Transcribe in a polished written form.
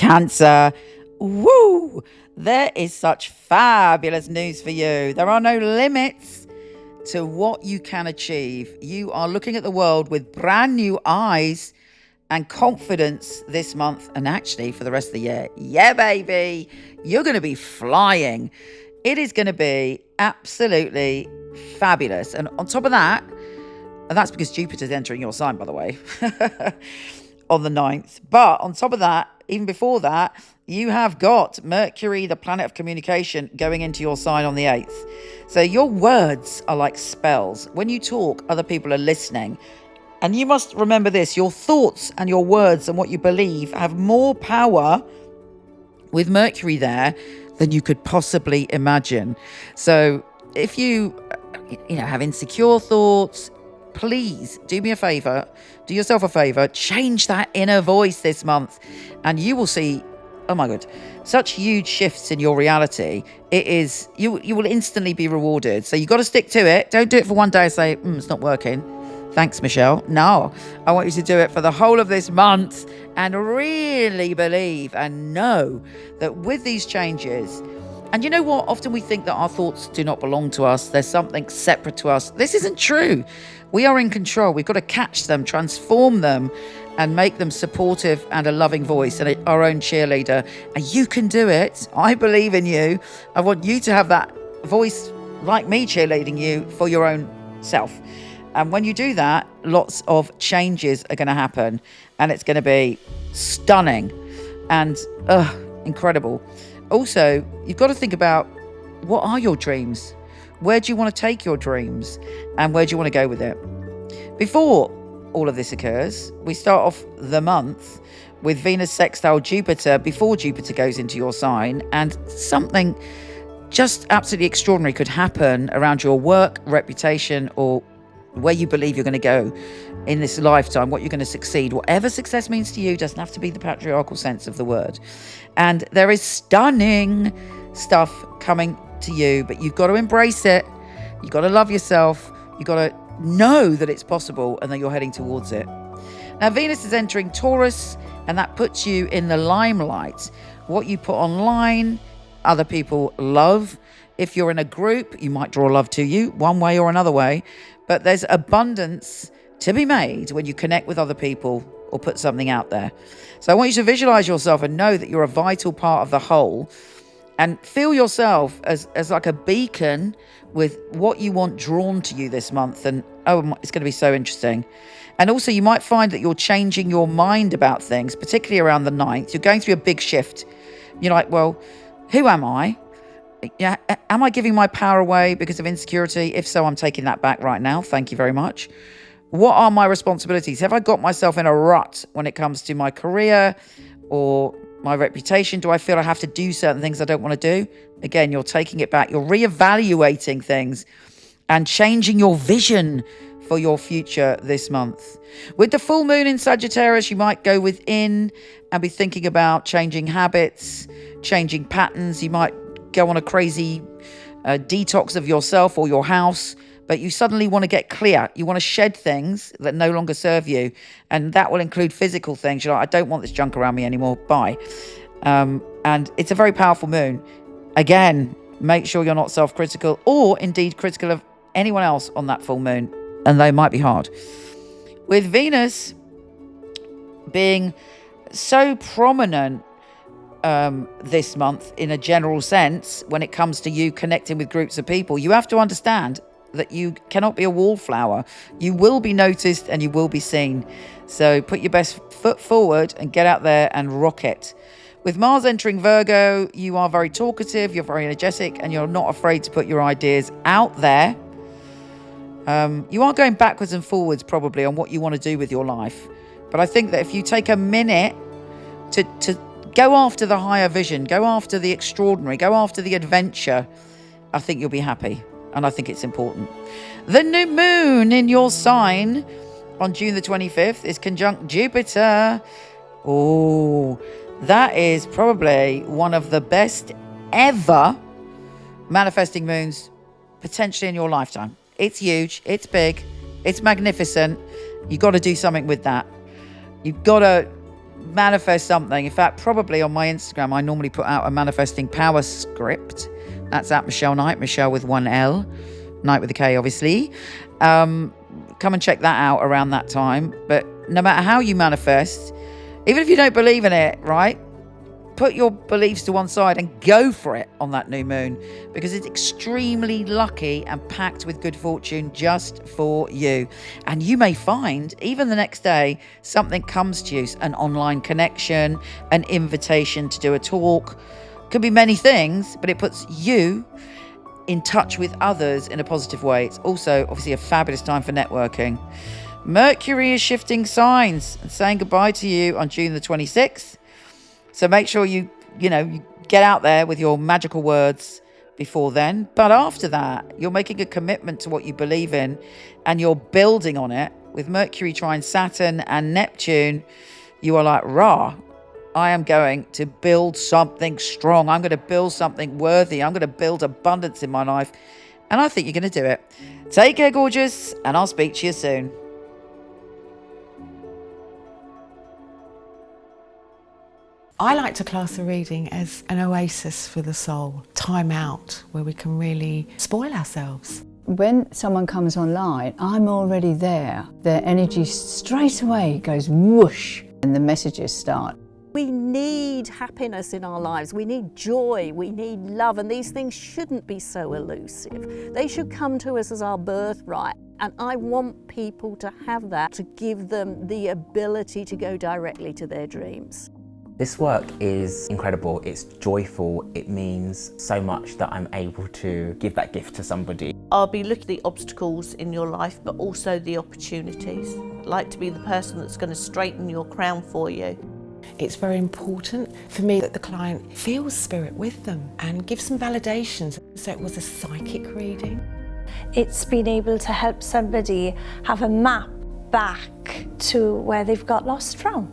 Cancer. Woo! There is such fabulous news for you. There are no limits to what you can achieve. You are looking at the world with brand new eyes and confidence this month, and actually for the rest of the year. Yeah, baby, you're going to be flying. It is going to be absolutely fabulous. And on top of that, and that's because Jupiter's entering your sign, by the way, on the 9th. But on top of that, even before that, you have got Mercury, the planet of communication, going into your sign on the 8th. So your words are like spells. When you talk, other people are listening. And you must remember this, your thoughts and your words and what you believe have more power with Mercury there than you could possibly imagine. So if you have insecure thoughts, please do me a favor, do yourself a favor, change that inner voice this month, and you will see, oh my God, such huge shifts in your reality. It is, you will instantly be rewarded. So you got to stick to it. Don't do it for one day and say, it's not working. Thanks, Michele. No, I want you to do it for the whole of this month and really believe and know that with these changes, and you know what? Often we think that our thoughts do not belong to us. There's something separate to us. This isn't true. We are in control. We've got to catch them, transform them, and make them supportive and a loving voice and our own cheerleader. And you can do it. I believe in you. I want you to have that voice like me cheerleading you for your own self. And when you do that, lots of changes are going to happen. And it's going to be stunning and incredible. Also, you've got to think about, what are your dreams? Where do you want to take your dreams? And where do you want to go with it? Before all of this occurs, we start off the month with Venus sextile Jupiter before Jupiter goes into your sign. And something just absolutely extraordinary could happen around your work, reputation, or where you believe you're going to go in this lifetime, what you're going to succeed. Whatever success means to you doesn't have to be the patriarchal sense of the word. And there is stunning stuff coming to you, but you've got to embrace it. You've got to love yourself. You've got to know that it's possible and that you're heading towards it. Now, Venus is entering Taurus, and that puts you in the limelight. What you put online, other people love. If you're in a group, you might draw love to you one way or another way. But there's abundance to be made when you connect with other people or put something out there. So I want you to visualize yourself and know that you're a vital part of the whole, and feel yourself as like a beacon with what you want drawn to you this month. And it's going to be so interesting. And also you might find that you're changing your mind about things, particularly around the 9th. You're going through a big shift. You're like, well, who am I? Yeah, am I giving my power away because of insecurity? If so, I'm taking that back right now. Thank you very much. What are my responsibilities? Have I got myself in a rut when it comes to my career or my reputation? Do I feel I have to do certain things I don't want to do? Again, you're taking it back. You're reevaluating things and changing your vision for your future this month. With the full moon in Sagittarius, you might go within and be thinking about changing habits, changing patterns. You might go on a crazy detox of yourself or your house, but you suddenly want to get clear. You want to shed things that no longer serve you, and that will include physical things. You're like, I don't want this junk around me anymore. Bye. And it's a very powerful moon. Again, make sure you're not self-critical or indeed critical of anyone else on that full moon, and they might be hard. With Venus being so prominent this month in a general sense, when it comes to you connecting with groups of people, you have to understand that you cannot be a wallflower. You will be noticed and you will be seen. So put your best foot forward and get out there and rock it. With Mars entering Virgo, you are very talkative, you're very energetic, and you're not afraid to put your ideas out there. You are going backwards and forwards probably on what you want to do with your life. But I think that if you take a minute to go after the higher vision, go after the extraordinary, go after the adventure, I think you'll be happy. And I think it's important. The new moon in your sign on June the 25th is conjunct Jupiter. Oh, that is probably one of the best ever manifesting moons potentially in your lifetime. It's huge, it's big, it's magnificent. You've got to do something with that. You've got to manifest something. In fact, probably on my Instagram, I normally put out a manifesting power script. That's at Michele Knight, Michele with one L, Knight with a K, obviously. Come and check that out around that time. But no matter how you manifest, even if you don't believe in it, right? Put your beliefs to one side and go for it on that new moon, because it's extremely lucky and packed with good fortune just for you. And you may find, even the next day, something comes to you, an online connection, an invitation to do a talk. Could be many things, but it puts you in touch with others in a positive way. It's also obviously a fabulous time for networking. Mercury is shifting signs and saying goodbye to you on June the 26th. So make sure you get out there with your magical words before then. But after that, you're making a commitment to what you believe in and you're building on it. With Mercury trine Saturn and Neptune, you are like, rah, I am going to build something strong. I'm going to build something worthy. I'm going to build abundance in my life. And I think you're going to do it. Take care, gorgeous, and I'll speak to you soon. I like to class a reading as an oasis for the soul, time out where we can really spoil ourselves. When someone comes online, I'm already there. Their energy straight away goes whoosh and the messages start. We need happiness in our lives, we need joy, we need love, and these things shouldn't be so elusive. They should come to us as our birthright, and I want people to have that, to give them the ability to go directly to their dreams. This work is incredible, it's joyful, it means so much that I'm able to give that gift to somebody. I'll be looking at the obstacles in your life, but also the opportunities. I'd like to be the person that's going to straighten your crown for you. It's very important for me that the client feels spirit with them and gives some validations. So it was a psychic reading. It's been able to help somebody have a map back to where they've got lost from.